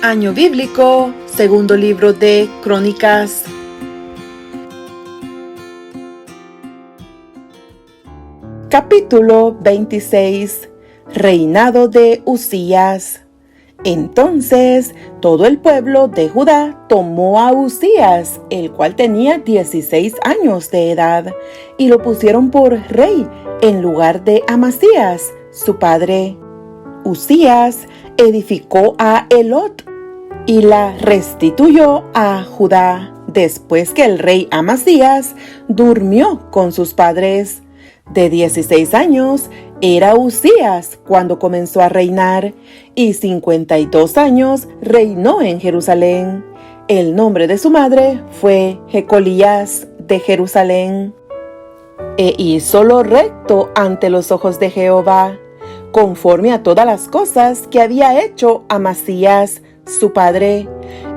Año bíblico, segundo libro de Crónicas. Capítulo 26. Reinado de Uzías. Entonces todo el pueblo de Judá tomó a Uzías, el cual tenía 16 años de edad, y lo pusieron por rey en lugar de Amasías, su padre. Uzías edificó a Elot y la restituyó a Judá, después que el rey Amasías durmió con sus padres. De 16 años era Uzías cuando comenzó a reinar, y 52 años reinó en Jerusalén. El nombre de su madre fue Jecolías de Jerusalén. E hizo lo recto ante los ojos de Jehová, conforme a todas las cosas que había hecho Amasías, su padre,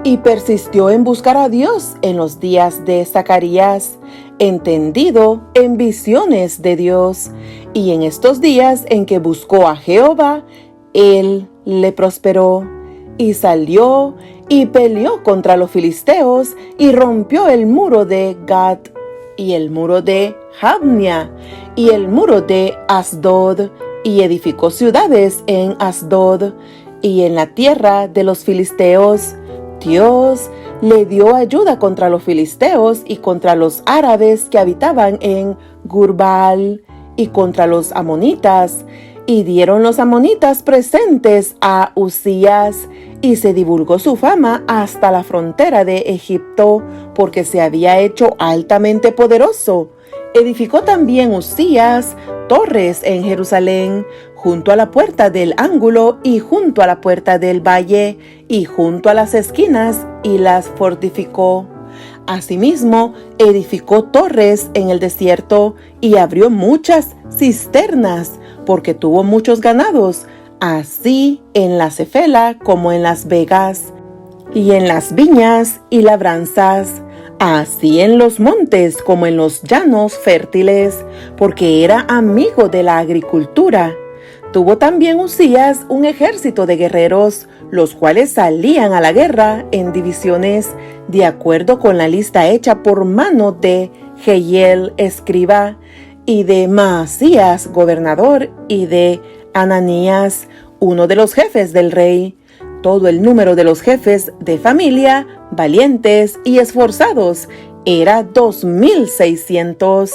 y persistió en buscar a Dios en los días de Zacarías, entendido en visiones de Dios, y en estos días en que buscó a Jehová, él le prosperó, y salió y peleó contra los filisteos, y rompió el muro de Gat, y el muro de Jabnia, y el muro de Asdod, y edificó ciudades en Asdod, y en la tierra de los filisteos. Dios le dio ayuda contra los filisteos y contra los árabes que habitaban en Gurbaal, y contra los amonitas, y dieron los amonitas presentes a Uzías, y se divulgó su fama hasta la frontera de Egipto, porque se había hecho altamente poderoso. Edificó también Uzías torres en Jerusalén, junto a la puerta del ángulo y junto a la puerta del valle y junto a las esquinas, y las fortificó. Asimismo, edificó torres en el desierto y abrió muchas cisternas, porque tuvo muchos ganados, así en la Cefela como en las vegas, y en las viñas y labranzas, así en los montes como en los llanos fértiles, porque era amigo de la agricultura. Tuvo también Uzías un ejército de guerreros, los cuales salían a la guerra en divisiones, de acuerdo con la lista hecha por mano de Jehiel, escriba, y de Maasías, gobernador, y de Ananías, uno de los jefes del rey. Todo el número de los jefes de familia, valientes y esforzados, era 2,600.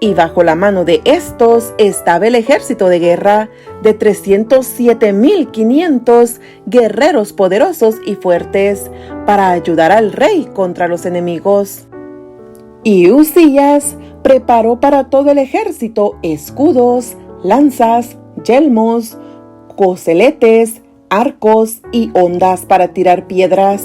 Y bajo la mano de estos estaba el ejército de guerra de 307,500 guerreros poderosos y fuertes, para ayudar al rey contra los enemigos. Y Uzías preparó para todo el ejército escudos, lanzas, yelmos, coseletes, arcos y hondas para tirar piedras.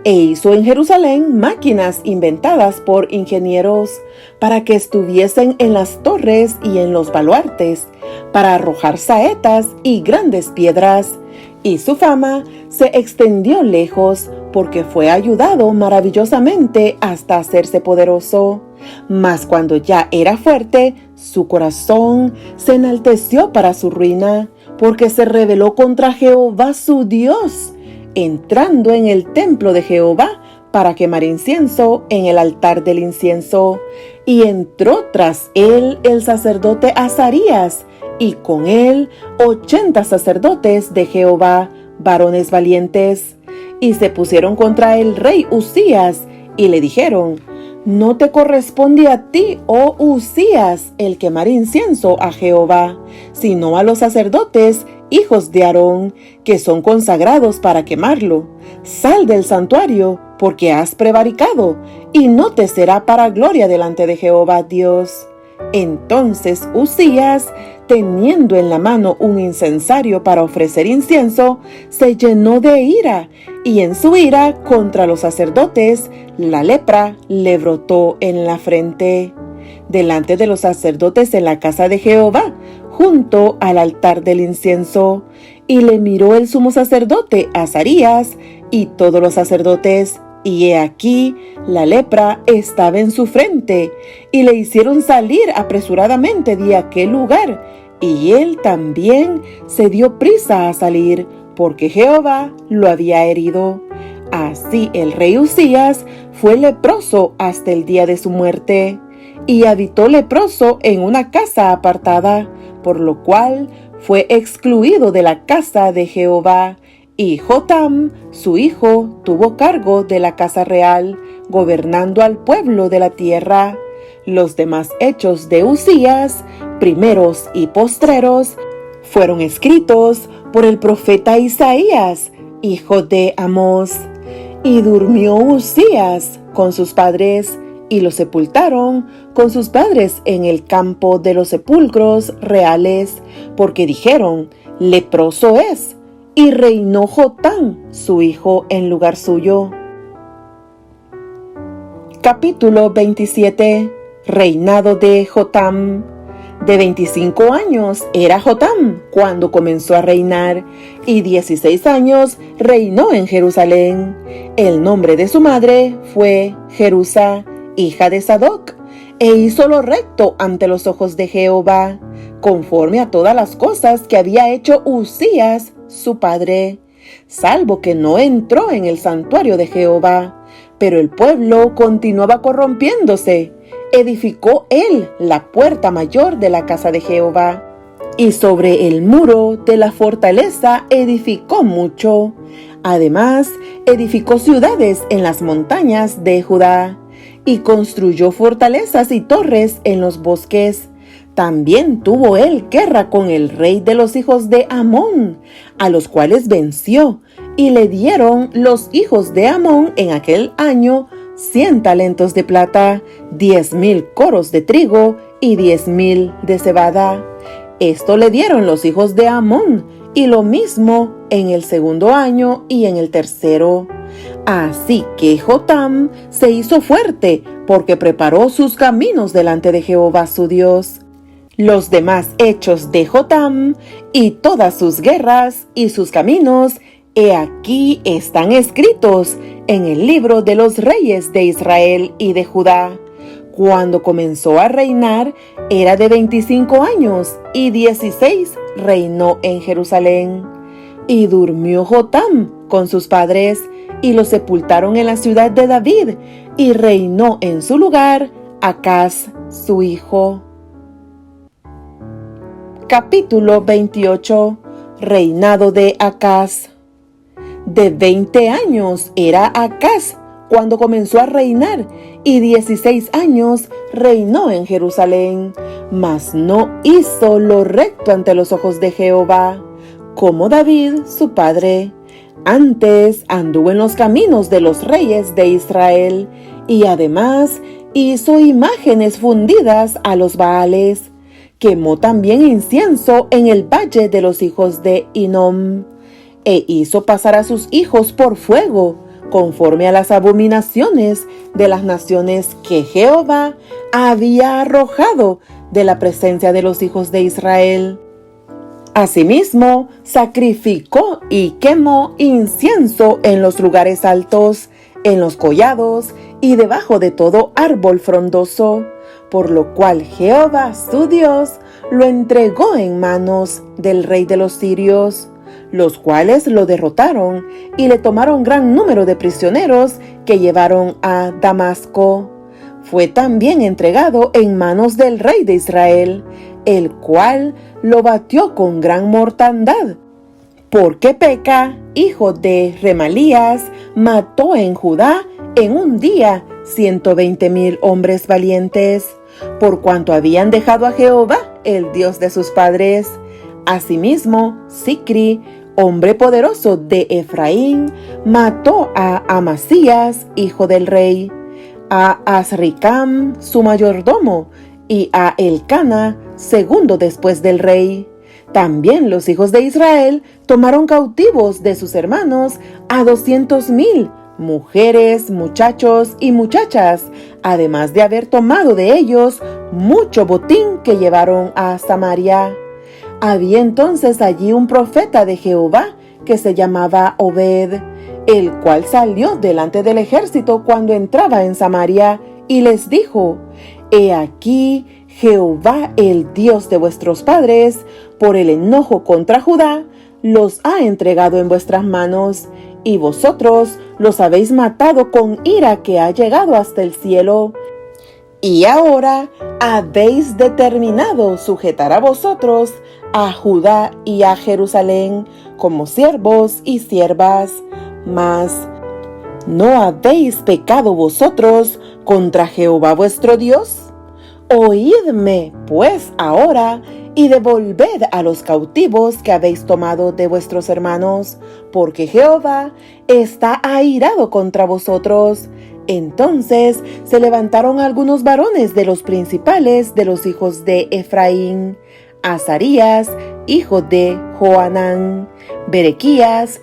E hizo en Jerusalén máquinas inventadas por ingenieros, para que estuviesen en las torres y en los baluartes, para arrojar saetas y grandes piedras. Y su fama se extendió lejos, porque fue ayudado maravillosamente hasta hacerse poderoso. Mas cuando ya era fuerte, su corazón se enalteció para su ruina, porque se rebeló contra Jehová su Dios, entrando en el templo de Jehová para quemar incienso en el altar del incienso. Y entró tras él el sacerdote Azarías, y con él 80 sacerdotes de Jehová, varones valientes. Y se pusieron contra el rey Uzías, y le dijeron: no te corresponde a ti, oh Uzías, el quemar incienso a Jehová, sino a los sacerdotes, hijos de Aarón, que son consagrados para quemarlo. Sal del santuario, porque has prevaricado, y no te será para gloria delante de Jehová Dios. Entonces Uzías, teniendo en la mano un incensario para ofrecer incienso, se llenó de ira, y en su ira contra los sacerdotes, la lepra le brotó en la frente, delante de los sacerdotes en la casa de Jehová, junto al altar del incienso. Y le miró el sumo sacerdote Azarías y todos los sacerdotes, y he aquí la lepra estaba en su frente, y le hicieron salir apresuradamente de aquel lugar, y él también se dio prisa a salir, porque Jehová lo había herido. Así el rey Uzías fue leproso hasta el día de su muerte, y habitó leproso en una casa apartada, por lo cual fue excluido de la casa de Jehová. Y Jotam, su hijo, tuvo cargo de la casa real, gobernando al pueblo de la tierra. Los demás hechos de Uzías, primeros y postreros, fueron escritos por el profeta Isaías, hijo de Amós. Y durmió Uzías con sus padres, y lo sepultaron con sus padres en el campo de los sepulcros reales, porque dijeron: leproso es. Y reinó Jotam, su hijo, en lugar suyo. Capítulo 27. Reinado de Jotam. De 25 años era Jotam cuando comenzó a reinar, y 16 años reinó en Jerusalén. El nombre de su madre fue Jerusa, hija de Sadoc, e hizo lo recto ante los ojos de Jehová, conforme a todas las cosas que había hecho Uzías, su padre, salvo que no entró en el santuario de Jehová. Pero el pueblo continuaba corrompiéndose. Edificó él la puerta mayor de la casa de Jehová, y sobre el muro de la fortaleza edificó mucho. Además, edificó ciudades en las montañas de Judá, y construyó fortalezas y torres en los bosques. También tuvo él guerra con el rey de los hijos de Amón, a los cuales venció, y le dieron los hijos de Amón en aquel año 100 talentos de plata, 10,000 coros de trigo y 10,000 de cebada. Esto le dieron los hijos de Amón, y lo mismo en el segundo año y en el tercero. Así que Jotam se hizo fuerte, porque preparó sus caminos delante de Jehová su Dios. Los demás hechos de Jotam, y todas sus guerras y sus caminos, he aquí están escritos en el libro de los reyes de Israel y de Judá. Cuando comenzó a reinar, era de 25 años, y 16 reinó en Jerusalén. Y durmió Jotam con sus padres, y lo sepultaron en la ciudad de David, y reinó en su lugar Acaz, su hijo. Capítulo 28. Reinado de Acaz. De 20 años era Acaz cuando comenzó a reinar, y 16 años reinó en Jerusalén. Mas no hizo lo recto ante los ojos de Jehová, como David su padre. Antes anduvo en los caminos de los reyes de Israel, y además hizo imágenes fundidas a los Baales. Quemó también incienso en el valle de los hijos de Hinnom, e hizo pasar a sus hijos por fuego, conforme a las abominaciones de las naciones que Jehová había arrojado de la presencia de los hijos de Israel. Asimismo, sacrificó y quemó incienso en los lugares altos, en los collados y debajo de todo árbol frondoso, por lo cual Jehová su Dios lo entregó en manos del rey de los sirios, los cuales lo derrotaron y le tomaron gran número de prisioneros que llevaron a Damasco. Fue también entregado en manos del rey de Israel, el cual lo batió con gran mortandad, porque Peca, hijo de Remalías, mató en Judá en un día 120,000 hombres valientes, por cuanto habían dejado a Jehová, el Dios de sus padres. Asimismo, Sicri, hombre poderoso de Efraín, mató a Amasías, hijo del rey, a Azricam, su mayordomo, y a Elcana, segundo después del rey. También los hijos de Israel tomaron cautivos de sus hermanos a 200,000, mujeres, muchachos y muchachas, además de haber tomado de ellos mucho botín que llevaron a Samaria. Había entonces allí un profeta de Jehová que se llamaba Obed, el cual salió delante del ejército cuando entraba en Samaria y les dijo: He aquí, Jehová, el Dios de vuestros padres, por el enojo contra Judá, los ha entregado en vuestras manos, y vosotros los habéis matado con ira que ha llegado hasta el cielo. Y ahora habéis determinado sujetar a vosotros, a Judá y a Jerusalén, como siervos y siervas. Mas ¿no habéis pecado vosotros contra Jehová vuestro Dios? Oídme, pues, ahora, y devolved a los cautivos que habéis tomado de vuestros hermanos, porque Jehová está airado contra vosotros. Entonces se levantaron algunos varones de los principales de los hijos de Efraín: Azarías, hijo de Johanán; Berequías,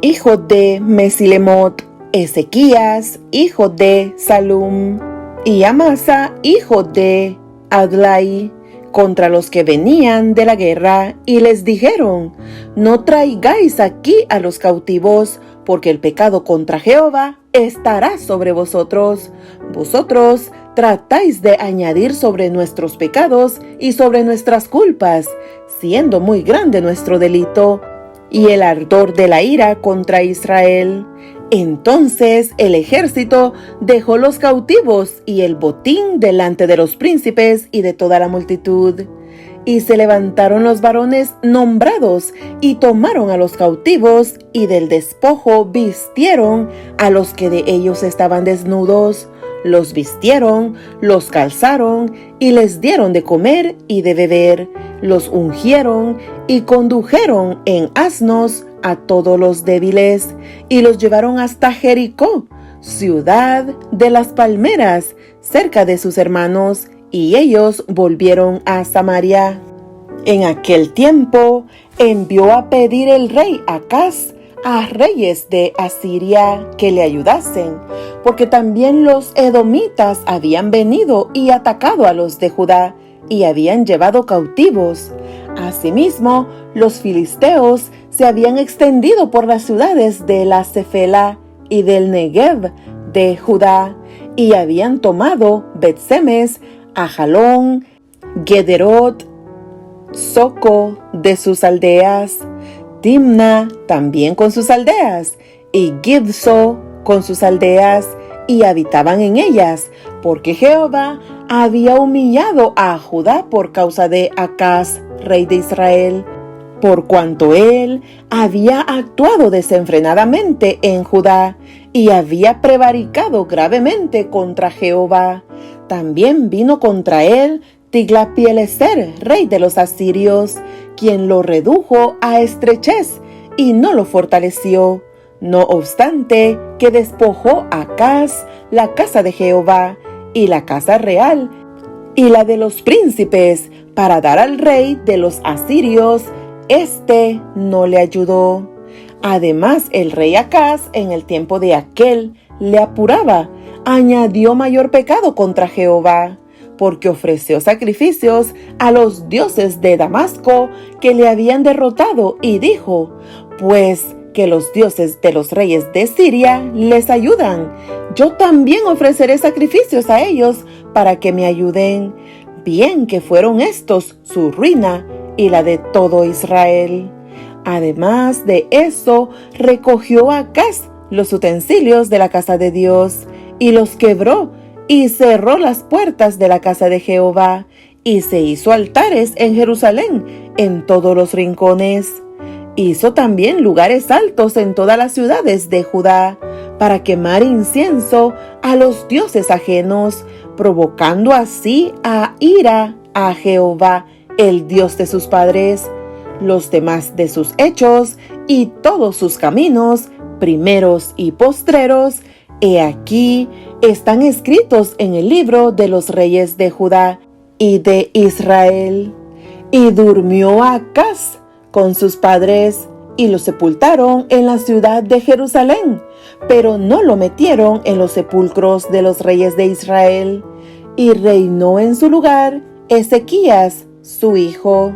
hijo de Mesilemot; Ezequías, hijo de Salum; y Amasa, hijo de Adlai, contra los que venían de la guerra, y les dijeron: no traigáis aquí a los cautivos, porque el pecado contra Jehová estará sobre vosotros. Vosotros tratáis de añadir sobre nuestros pecados y sobre nuestras culpas, siendo muy grande nuestro delito y el ardor de la ira contra Israel. Entonces el ejército dejó los cautivos y el botín delante de los príncipes y de toda la multitud. Y se levantaron los varones nombrados y tomaron a los cautivos, y del despojo vistieron a los que de ellos estaban desnudos. Los vistieron, los calzaron y les dieron de comer y de beber. Los ungieron y condujeron en asnos a todos los débiles, y los llevaron hasta Jericó, ciudad de las palmeras, cerca de sus hermanos, y ellos volvieron a Samaria. En aquel tiempo envió a pedir el rey Acaz a reyes de Asiria que le ayudasen, porque también los edomitas habían venido y atacado a los de Judá, y habían llevado cautivos. Asimismo, los filisteos se habían extendido por las ciudades de la Cefela y del Negev de Judá, y habían tomado Bet-Semes, Ajalón, Gederot, Soco de sus aldeas, Timna también con sus aldeas, y Gibso con sus aldeas, y habitaban en ellas, porque Jehová había humillado a Judá por causa de Acaz, rey de Israel, por cuanto él había actuado desenfrenadamente en Judá, y había prevaricado gravemente contra Jehová. También vino contra él Tiglat-Pileser, rey de los asirios, quien lo redujo a estrechez y no lo fortaleció. No obstante, que despojó a Acaz la casa de Jehová y la casa real y la de los príncipes para dar al rey de los asirios. Este no le ayudó. Además, el rey Acaz, en el tiempo de aquel, le apuraba, añadió mayor pecado contra Jehová, porque ofreció sacrificios a los dioses de Damasco que le habían derrotado, y dijo: pues que los dioses de los reyes de Siria les ayudan, yo también ofreceré sacrificios a ellos para que me ayuden. Bien que fueron estos su ruina y la de todo Israel. Además de eso, recogió Acaz los utensilios de la casa de Dios y los quebró, y cerró las puertas de la casa de Jehová, y se hizo altares en Jerusalén en todos los rincones. Hizo también lugares altos en todas las ciudades de Judá, para quemar incienso a los dioses ajenos, provocando así a ira a Jehová, el Dios de sus padres. Los demás de sus hechos y todos sus caminos, primeros y postreros, he aquí, están escritos en el libro de los reyes de Judá y de Israel. Y durmió Acaz con sus padres, y lo sepultaron en la ciudad de Jerusalén, pero no lo metieron en los sepulcros de los reyes de Israel. Y reinó en su lugar Ezequías, su hijo.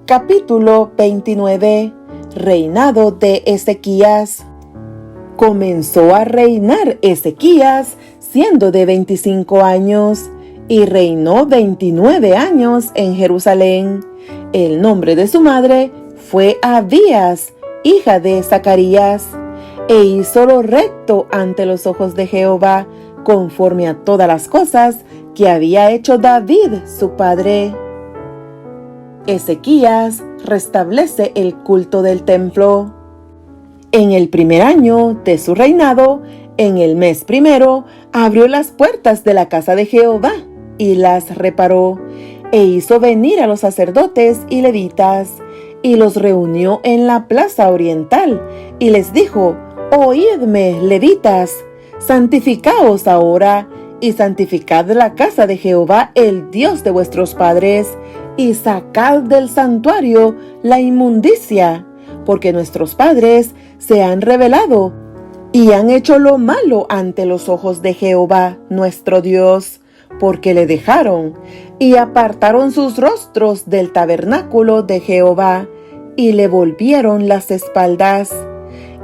Capítulo 29. Reinado de Ezequías. Comenzó a reinar Ezequías siendo de 25 años, y reinó 29 años en Jerusalén. El nombre de su madre fue Abías, hija de Zacarías, e hizo lo recto ante los ojos de Jehová, conforme a todas las cosas que había hecho David su padre. Ezequías restablece el culto del templo. En el primer año de su reinado, en el mes primero, abrió las puertas de la casa de Jehová y las reparó, e hizo venir a los sacerdotes y levitas, y los reunió en la plaza oriental, y les dijo: Oídme, levitas, santificaos ahora, y santificad la casa de Jehová, el Dios de vuestros padres, y sacad del santuario la inmundicia, porque nuestros padres se han rebelado y han hecho lo malo ante los ojos de Jehová nuestro Dios, porque le dejaron y apartaron sus rostros del tabernáculo de Jehová y le volvieron las espaldas,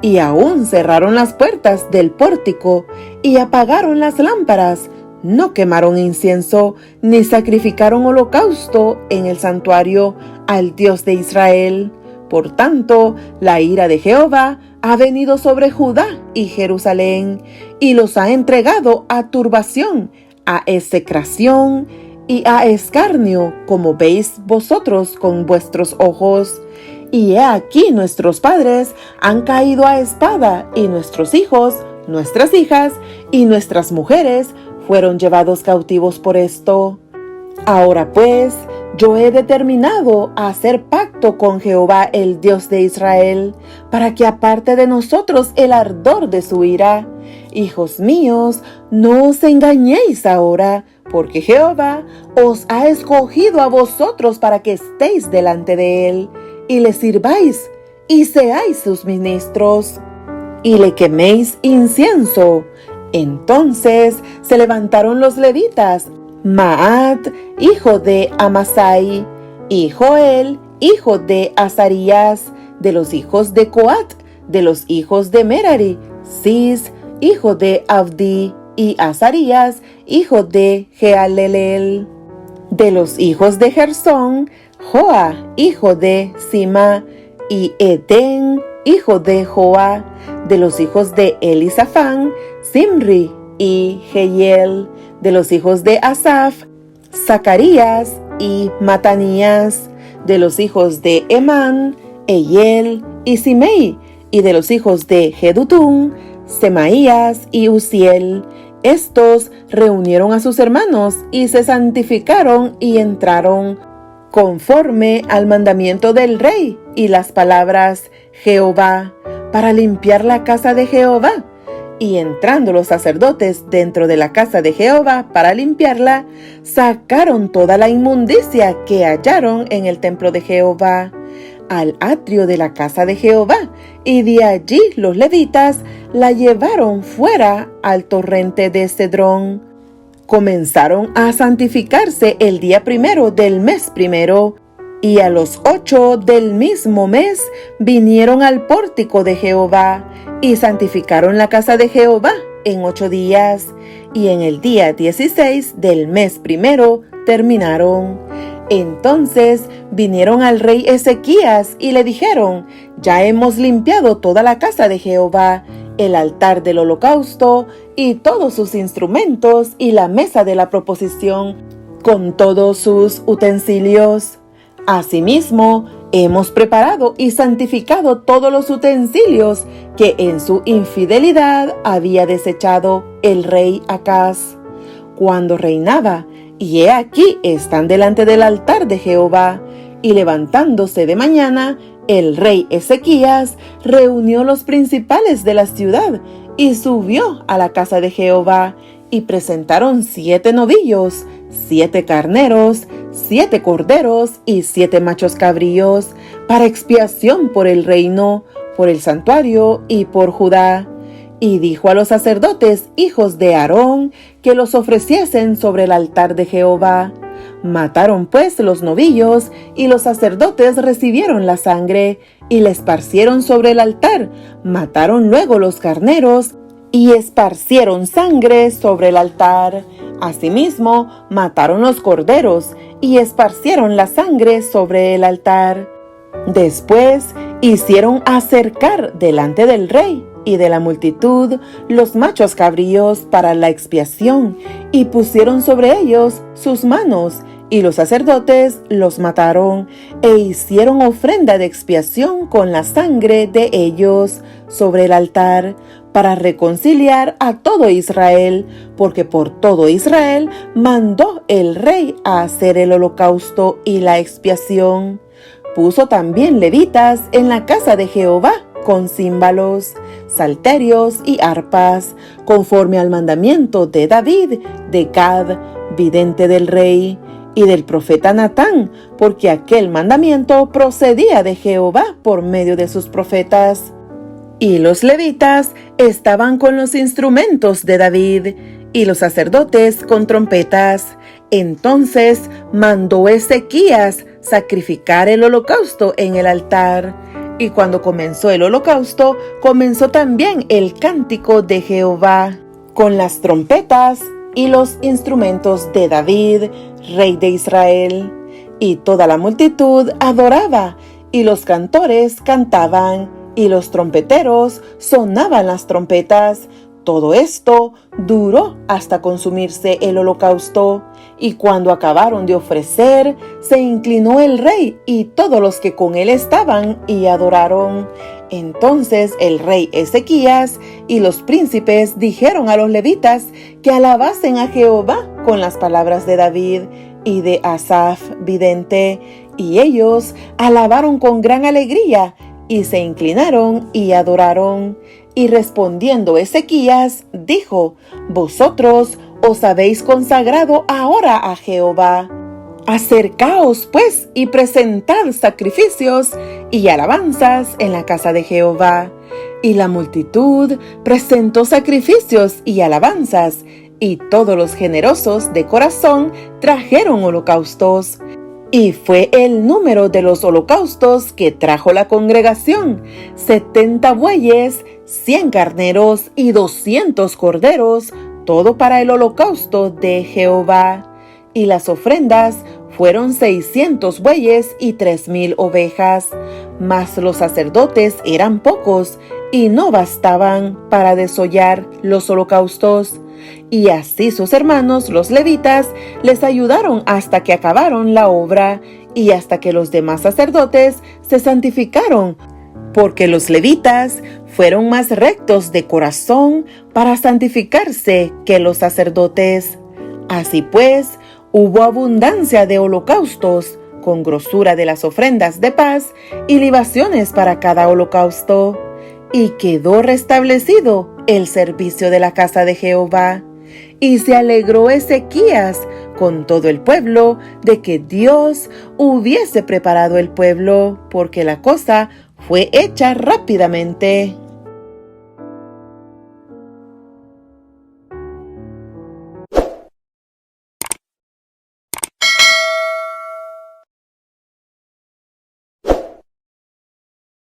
y aún cerraron las puertas del pórtico y apagaron las lámparas. No quemaron incienso ni sacrificaron holocausto en el santuario al Dios de Israel. Por tanto, la ira de Jehová ha venido sobre Judá y Jerusalén, y los ha entregado a turbación, a execración y a escarnio, como veis vosotros con vuestros ojos. Y he aquí nuestros padres han caído a espada, y nuestros hijos, nuestras hijas y nuestras mujeres fueron llevados cautivos por esto. Ahora pues, yo he determinado a hacer pacto con Jehová, el Dios de Israel, para que aparte de nosotros el ardor de su ira. Hijos míos, no os engañéis ahora, porque Jehová os ha escogido a vosotros para que estéis delante de él, y le sirváis, y seáis sus ministros, y le queméis incienso. Entonces se levantaron los levitas, Maat, hijo de Amasai, y Joel, hijo de Azarías, de los hijos de Coat, de los hijos de Merari, Cis, hijo de Abdi, y Azarías, hijo de Jehalelel. De los hijos de Gersón, Joa, hijo de Sima, y Eden, hijo de Joa. De los hijos de Elisafán, Simri y Jehiel. De los hijos de Asaf, Zacarías y Matanías. De los hijos de Emán, Eyel y Simei. Y de los hijos de Jedutún, Semaías y Uziel. Estos reunieron a sus hermanos y se santificaron y entraron, conforme al mandamiento del rey y las palabras Jehová, para limpiar la casa de Jehová. Y entrando los sacerdotes dentro de la casa de Jehová para limpiarla, sacaron toda la inmundicia que hallaron en el templo de Jehová al atrio de la casa de Jehová, y de allí los levitas la llevaron fuera al torrente de Cedrón. Comenzaron a santificarse el día primero del mes primero, y a los 8 del mismo mes vinieron al pórtico de Jehová, y santificaron la casa de Jehová en 8 días, y en el día 16 del mes primero terminaron. Entonces vinieron al rey Ezequías y le dijeron: ya hemos limpiado toda la casa de Jehová, el altar del holocausto y todos sus instrumentos, y la mesa de la proposición con todos sus utensilios. Asimismo, hemos preparado y santificado todos los utensilios que en su infidelidad había desechado el rey Acaz cuando reinaba, y he aquí están delante del altar de Jehová. Y levantándose de mañana, el rey Ezequías reunió los principales de la ciudad y subió a la casa de Jehová, y presentaron 7 novillos, 7 carneros, 7 corderos y 7 machos cabríos, para expiación por el reino, por el santuario y por Judá. Y dijo a los sacerdotes, hijos de Aarón, que los ofreciesen sobre el altar de Jehová. Mataron pues los novillos, y los sacerdotes recibieron la sangre, y la esparcieron sobre el altar. Mataron luego los carneros, y esparcieron sangre sobre el altar. Asimismo, mataron los corderos, y esparcieron la sangre sobre el altar. Después hicieron acercar delante del rey y de la multitud los machos cabríos para la expiación, y pusieron sobre ellos sus manos, y los sacerdotes los mataron, e hicieron ofrenda de expiación con la sangre de ellos sobre el altar, para reconciliar a todo Israel, porque por todo Israel mandó el rey a hacer el holocausto y la expiación. Puso también levitas en la casa de Jehová, con címbalos, salterios y arpas, conforme al mandamiento de David, de Gad, vidente del rey, y del profeta Natán, porque aquel mandamiento procedía de Jehová por medio de sus profetas. Y los levitas estaban con los instrumentos de David, y los sacerdotes con trompetas. Entonces mandó Ezequías sacrificar el holocausto en el altar. Y cuando comenzó el holocausto, comenzó también el cántico de Jehová, con las trompetas y los instrumentos de David, rey de Israel. Y toda la multitud adoraba, y los cantores cantaban, y los trompeteros sonaban las trompetas. Todo esto duró hasta consumirse el holocausto, y cuando acabaron de ofrecer, se inclinó el rey y todos los que con él estaban y adoraron. Entonces el rey Ezequías y los príncipes dijeron a los levitas que alabasen a Jehová con las palabras de David y de Asaf, vidente, y ellos alabaron con gran alegría, y se inclinaron y adoraron. Y respondiendo Ezequías, dijo: Vosotros os habéis consagrado ahora a Jehová. Acercaos pues y presentad sacrificios y alabanzas en la casa de Jehová. Y la multitud presentó sacrificios y alabanzas, y todos los generosos de corazón trajeron holocaustos. Y fue el número de los holocaustos que trajo la congregación: 70 bueyes, 100 carneros y 200 corderos, todo para el holocausto de Jehová. Y las ofrendas fueron 600 bueyes y 3,000 ovejas. Mas los sacerdotes eran pocos y no bastaban para desollar los holocaustos. Y así sus hermanos los levitas les ayudaron hasta que acabaron la obra, y hasta que los demás sacerdotes se santificaron, porque los levitas fueron más rectos de corazón para santificarse que los sacerdotes. Así pues, hubo abundancia de holocaustos, con grosura de las ofrendas de paz y libaciones para cada holocausto. Y quedó restablecido el servicio de la casa de Jehová. Y se alegró Ezequías con todo el pueblo de que Dios hubiese preparado el pueblo, porque la cosa fue hecha rápidamente.